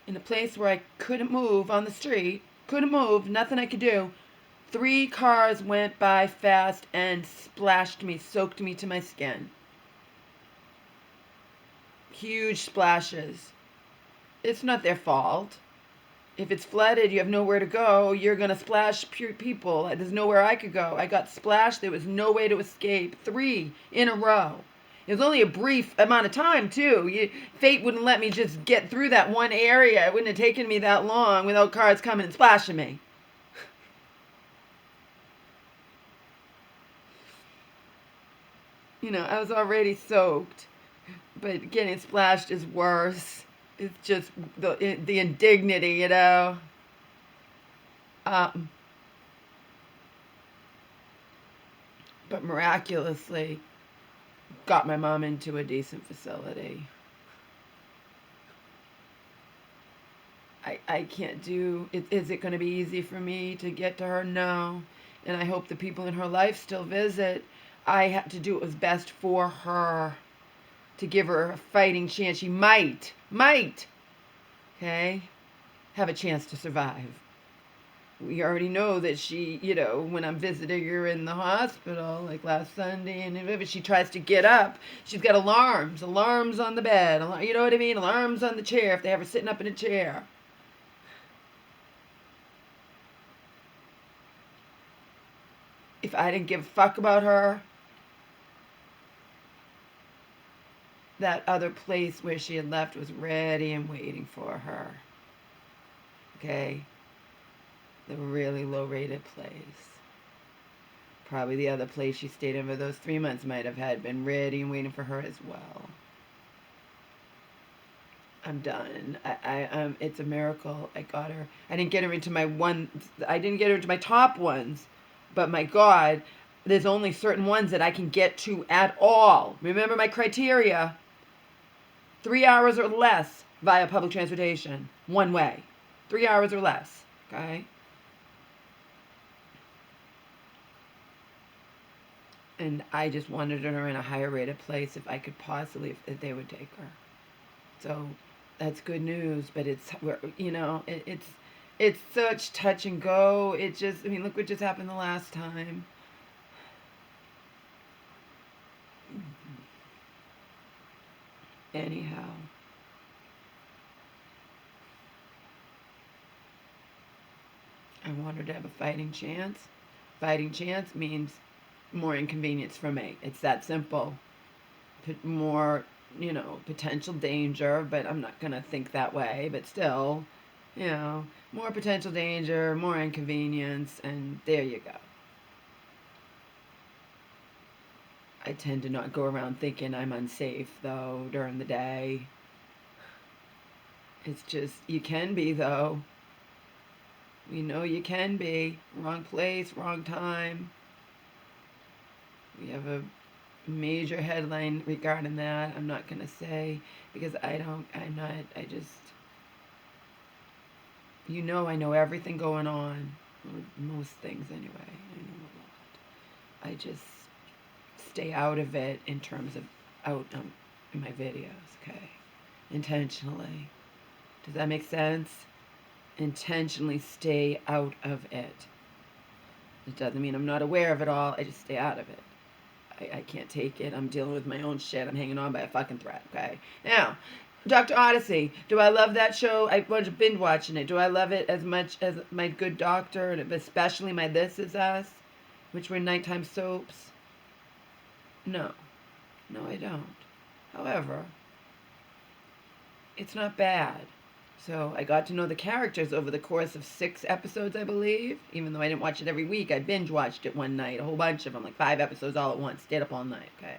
in a place where I couldn't move on the street, couldn't move, nothing I could do. 3 cars went by fast and splashed me, soaked me to my skin. Huge splashes. It's not their fault. If it's flooded, you have nowhere to go, you're going to splash people. There's nowhere I could go. I got splashed. There was no way to escape. 3 in a row. It was only a brief amount of time, too. Fate wouldn't let me just get through that one area. It wouldn't have taken me that long without cars coming and splashing me. I was already soaked, but getting splashed is worse. It's just the indignity. Um, but miraculously, got my mom into a decent facility. I can't do it. Is it going to be easy for me to get to her? No. And I hope the people in her life still visit. I had to do what was best for her to give her a fighting chance. She might, okay, have a chance to survive. We already know that she, when I'm visiting her in the hospital, like last Sunday, and if she tries to get up, she's got alarms on the bed, you know what I mean? Alarms on the chair if they have her sitting up in a chair. If I didn't give a fuck about her, that other place where she had left was ready and waiting for her. Okay? The really low rated place. Probably the other place she stayed in for those 3 months might have had been ready and waiting for her as well. I'm done. It's a miracle. I got her. I didn't get her into my top ones, but my God, there's only certain ones that I can get to at all. Remember my criteria: 3 hours or less via public transportation, one way. 3 hours or less. Okay. And I just wanted her in a higher rated place if I could possibly, if they would take her. So that's good news, but it's such touch and go. Look what just happened the last time. Anyhow, I want her to have a fighting chance. Fighting chance means more inconvenience for me. It's that simple. More, potential danger, but I'm not going to think that way. But still, more potential danger, more inconvenience, and there you go. I tend to not go around thinking I'm unsafe, though, during the day. It's just, you can be, though. We know you can be. Wrong place, wrong time. We have a major headline regarding that. I'm not going to say because I just, I know everything going on. Most things, anyway. I know a lot. I just stay out of it in terms of in my videos, okay? Intentionally. Does that make sense? Intentionally stay out of it. It doesn't mean I'm not aware of it all. I just stay out of it. I can't take it. I'm dealing with my own shit. I'm hanging on by a fucking thread, okay? Now, Dr. Odyssey. Do I love that show? I was binge watching it. Do I love it as much as My Good Doctor, and especially my This Is Us, which were nighttime soaps? No. No, I don't. However, it's not bad. So I got to know the characters over the course of 6 episodes, I believe. Even though I didn't watch it every week, I binge watched it one night, a whole bunch of them, like 5 episodes all at once. Stayed up all night, okay?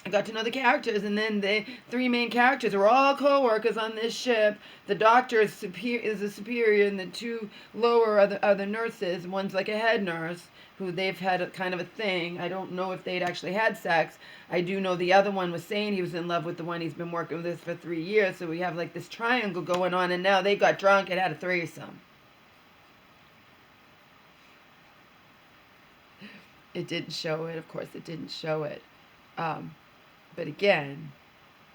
I got to know the characters, and then the 3 main characters are all co-workers on this ship. The doctor is a superior, and the 2 lower are the nurses. One's like a head nurse, who they've had a kind of a thing. I don't know if they'd actually had sex. I do know the other one was saying he was in love with the one he's been working with for 3 years, so we have like this triangle going on, and now they got drunk and had a threesome. It didn't show it, of course it didn't show it. But again,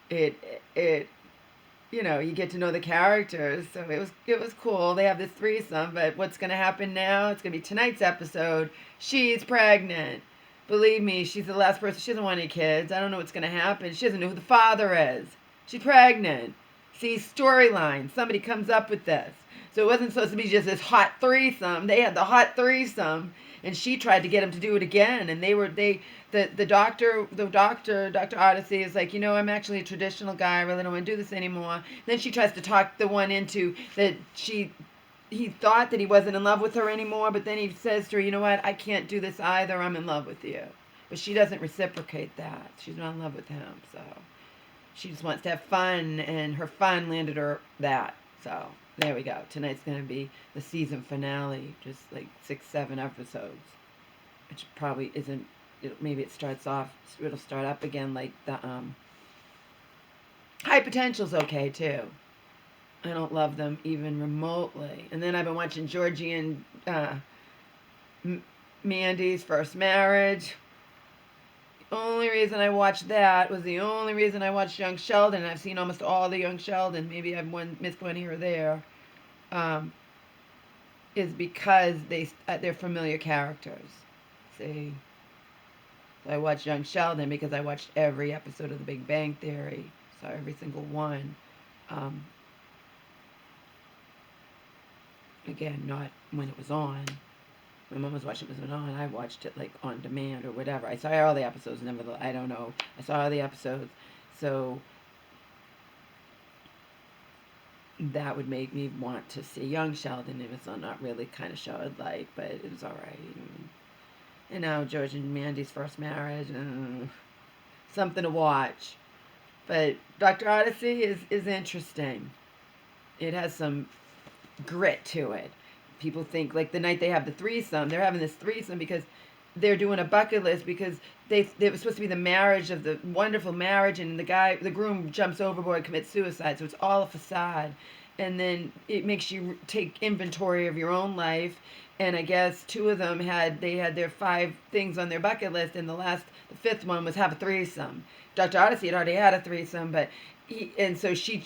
it you get to know the characters. So it was cool. They have this threesome, but what's gonna happen now? It's gonna be tonight's episode. She's pregnant. Believe me, she's the last person. She doesn't want any kids. I don't know what's gonna happen. She doesn't know who the father is. She's pregnant. See, storyline. Somebody comes up with this. So it wasn't supposed to be just this hot threesome. They had the hot threesome, and she tried to get him to do it again. And the doctor, Dr. Odyssey is like, I'm actually a traditional guy. I really don't want to do this anymore. Then she tries to talk the one into that he thought that he wasn't in love with her anymore, but then he says to her, you know what, I can't do this either. I'm in love with you. But she doesn't reciprocate that. She's not in love with him. So she just wants to have fun, and her fun landed her that. So there we go. Tonight's going to be the season finale, just like 6, 7 episodes, which probably isn't. Maybe it'll start up again like the High Potential's okay too. I don't love them even remotely. And then I've been watching Georgie and Mandy's First Marriage. The only reason I watched that was the only reason I watched Young Sheldon. I've seen almost all the Young Sheldon. Maybe I've missed one here or there. Is because they're familiar characters. See, so I watched Young Sheldon because I watched every episode of The Big Bang Theory. Saw every single one. Again, not when it was on. My mom was watching it was on. I watched it like on demand or whatever. I saw all the episodes. I don't know. I saw all the episodes. So that would make me want to see Young Sheldon. It was not really kind of show I'd like, but it was all right. And now George and Mandy's First Marriage. Something to watch. But Dr. Odyssey is interesting. It has some grit to it. People think like the night they have the threesome, they're having this threesome because they're doing a bucket list because it was supposed to be the marriage of the wonderful marriage, and the groom jumps overboard and commits suicide. So it's all a facade, and then it makes you take inventory of your own life. And I guess 2 of them had their 5 things on their bucket list, and the 5th one was have a threesome. Dr. Odyssey had already had a threesome, but so she's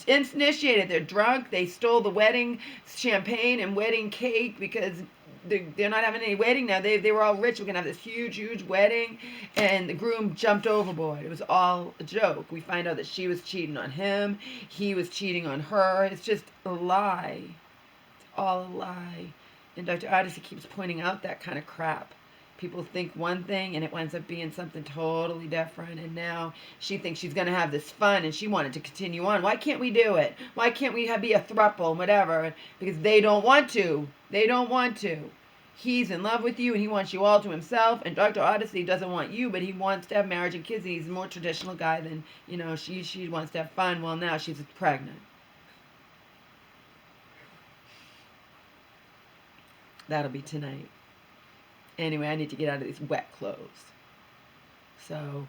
initiated. They're drunk. They stole the wedding champagne and wedding cake because they're not having any wedding now. They were all rich. We're gonna have this huge wedding, and the groom jumped overboard. It was all a joke. We find out that she was cheating on him. He was cheating on her. It's just a lie. It's all a lie. And Dr. Odyssey keeps pointing out that kind of crap. People think one thing and it winds up being something totally different. And now she thinks she's going to have this fun and she wanted to continue on. Why can't we do it? Why can't we be a throuple, whatever? Because they don't want to. They don't want to. He's in love with you and he wants you all to himself. And Dr. Odyssey doesn't want you, but he wants to have marriage and kids. And he's a more traditional guy than, she wants to have fun. Well, now she's pregnant. That'll be tonight. Anyway, I need to get out of these wet clothes. So,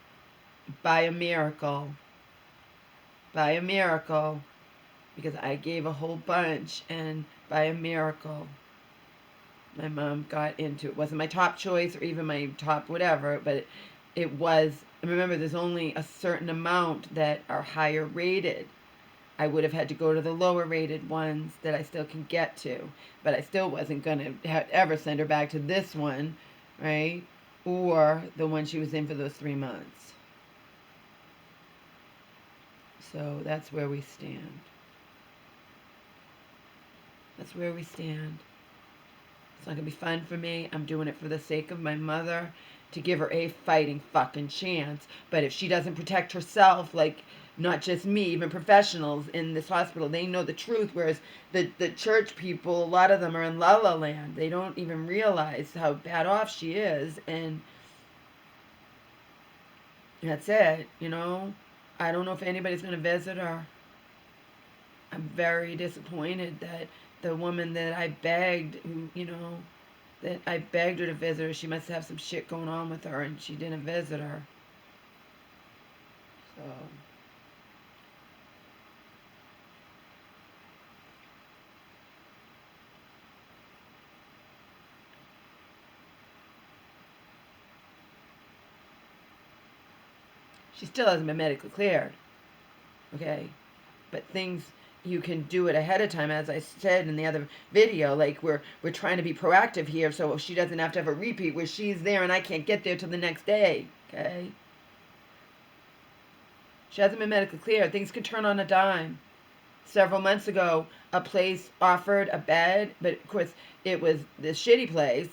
by a miracle, because I gave a whole bunch, and by a miracle, my mom got into it. It wasn't my top choice or even my top whatever, but it was. Remember, there's only a certain amount that are higher rated. I would have had to go to the lower rated ones that I still can get to. But I still wasn't going to ever send her back to this one, right? Or the one she was in for those 3 months. So that's where we stand. That's where we stand. It's not going to be fun for me. I'm doing it for the sake of my mother, to give her a fighting fucking chance. But if she doesn't protect herself, like, not just me, even professionals in this hospital, they know the truth, whereas the church people, a lot of them are in la la land. They don't even realize how bad off she is, and that's it, I don't know if anybody's going to visit her. I'm very disappointed that the woman that I begged, that I begged her to visit her, she must have some shit going on with her, and she didn't visit her. So... she still hasn't been medically cleared. okay? But things, you can do it ahead of time, as I said in the other video. Like, we're trying to be proactive here, so she doesn't have to have a repeat where she's there and I can't get there till the next day, okay? She hasn't been medically cleared. Things can turn on a dime. Several months ago, a place offered a bed, but of course it was this shitty place,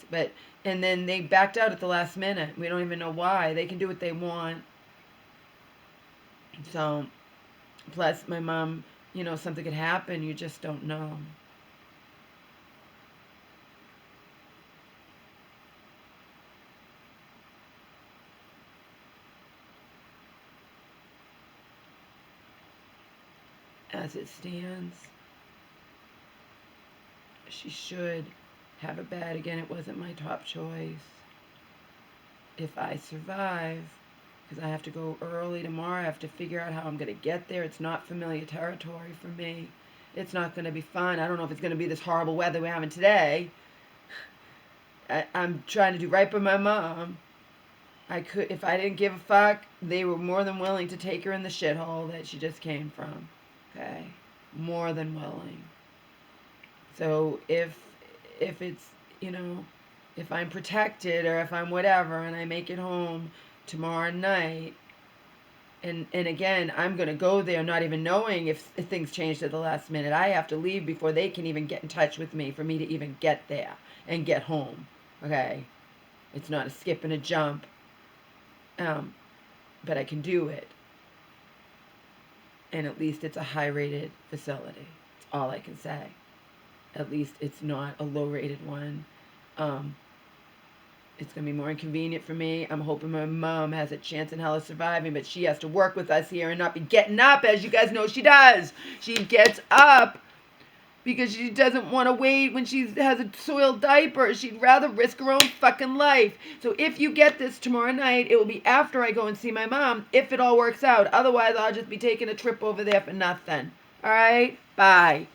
and then they backed out at the last minute. We don't even know why. They can do what they want. So, plus my mom, something could happen. You just don't know. As it stands, she should have a bed. Again, it wasn't my top choice. If I survive, because I have to go early tomorrow, I have to figure out how I'm going to get there. It's not familiar territory for me. It's not going to be fun. I don't know if it's going to be this horrible weather we're having today. I'm trying to do right by my mom. If I didn't give a fuck, they were more than willing to take her in the shithole that she just came from. Okay? More than willing. So if it's, if I'm protected or if I'm whatever and I make it home tomorrow night, and again, I'm going to go there not even knowing if things changed at the last minute. I have to leave before they can even get in touch with me for me to even get there and get home. Okay? It's not a skip and a jump. But I can do it. And at least it's a high-rated facility. That's all I can say. At least it's not a low-rated one. It's going to be more inconvenient for me. I'm hoping my mom has a chance in hell of surviving, but she has to work with us here and not be getting up, as you guys know she does. She gets up because she doesn't want to wait when she has a soiled diaper. She'd rather risk her own fucking life. So if you get this tomorrow night, it will be after I go and see my mom, if it all works out. Otherwise, I'll just be taking a trip over there for nothing. All right? Bye.